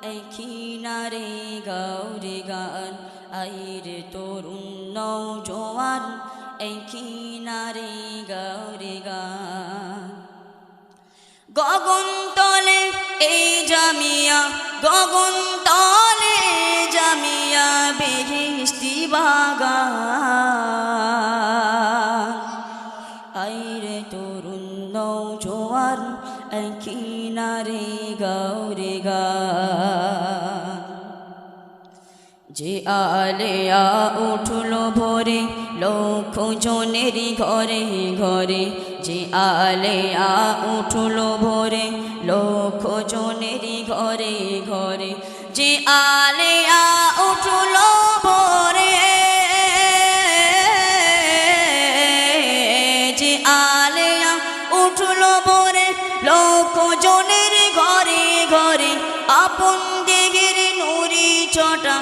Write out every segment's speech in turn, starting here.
এই কিনারে গাওরে গান আইরে তরুণ নওজোয়ান এই কিনারে গাওরে গান গগন তলে এই জামিয়া গগন তলে জামিয়া বেহেশতি বাগান আইরে তরুণ নওজোয়ান এই কিনারে গাওরে গান যে আলেয়া উঠলো ভোরে লক্ষ জনেরই ঘরে ঘরে যে আলেয়া উঠলো ভোরে লক্ষ জনেরই ঘরে ঘরে যে আলেয়া উঠলো ভোরে যে আলেয়া উঠলো ভোরে লক্ষ জনের ঘরে ঘরে আপন দেগের নুরি ছটা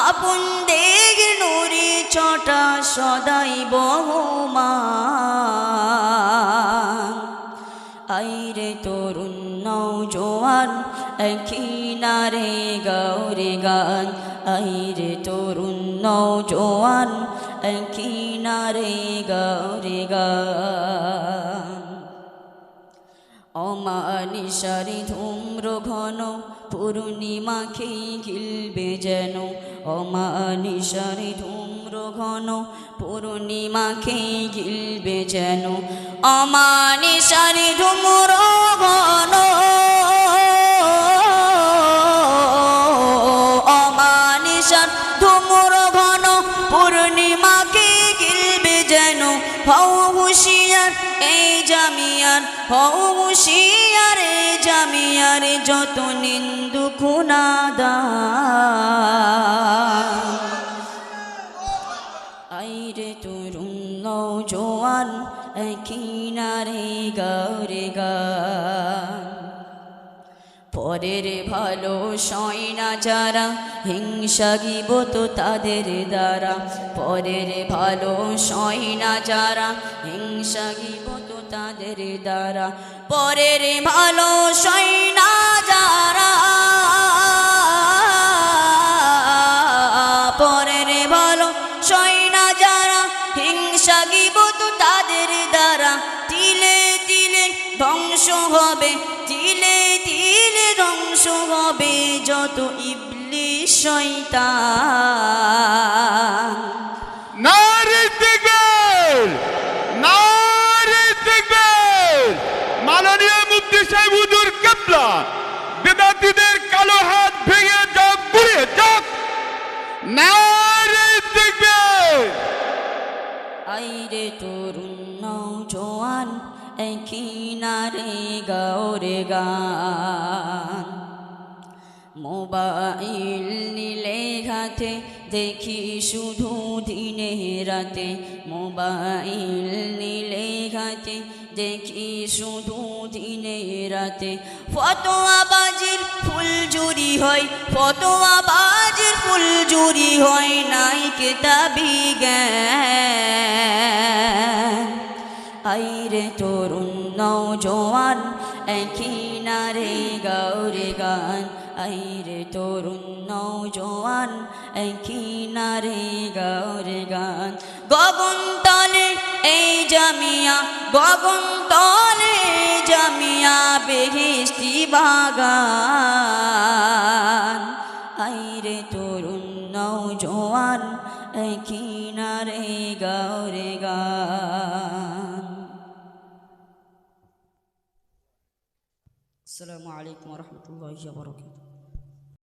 আপন দেগের নুরি ছটা সদাই বহমান আইরে তরুণ নওজোয়ান এই কিনারে গাওরে গান আইরে তরুণ নওজোয়ান এই কিনারে গাওরে গান অমানিসারি ধূম্র ঘন পূর্ণিমাকে গিলবে যেন অমানিসারি ধূম্র ঘন পূর্ণিমাকে গিলবে যেন অমানিসারি ধূম্র ঘন অমানিসার ধূম্র ঘন পূর্ণিমাকে গিলবে যেন হও হুঁশিয়ার এই জামিয়ার হও হুঁশিয়ার এই জামিয়ার যত নিন্দু কুনাদান আইরে তরুণ নওজোয়ান এই কিনারে গাওরে গান পরের ভালো সয় না যারা হিংসা গিবত তাদের দ্বারা পরের ভালো সয় না যারা হিংসা গিবত তাদের দ্বারা পরের ভালো সয় না যারা পরের ভালো সয় না যারা হিংসা গিবত তাদের দ্বারা তিলে তিলে ধ্বংস হবে তিলে তিলে ধ্বংস হবে যত ইবলিশ শয়তান নারে তাকবীর নারে তাকবীর মাননীয় মুফতি সাহেব হুজুর কিবলা বিদাতীদের কালো হাত ভেঙে যাক পুড়ে যাক নারে তাকবীর আইরে তরুণ নওজোয়ান এই কিনারে গাওরে গান মোবাইল নিলে হাতে দেখি শুধু দিনে রাতে মোবাইল নিলে হাতে দেখি শুধু দিনে রাতে ফতোয়াবাজির ফুলঝুরি হয় ফতোয়াবাজির ফুলঝুরি হয় নাই কিতাবি জ্ঞান আইরে তরুণ নওজোয়ান এই কিনারে গাওরে গান আইরে তরুণ নওজোয়ান এই কিনারে গাওরে গান গগন তলে এই জামিয়া গগন তলে জামিয়া বেহেশতি বাগান আইরে তরুণ নওজোয়ান এই কিনারে গাওরে গান আসসালামু আলাইকুম ওয়া রাহমাতুল্লাহি ওয়া বারাকাতুহু।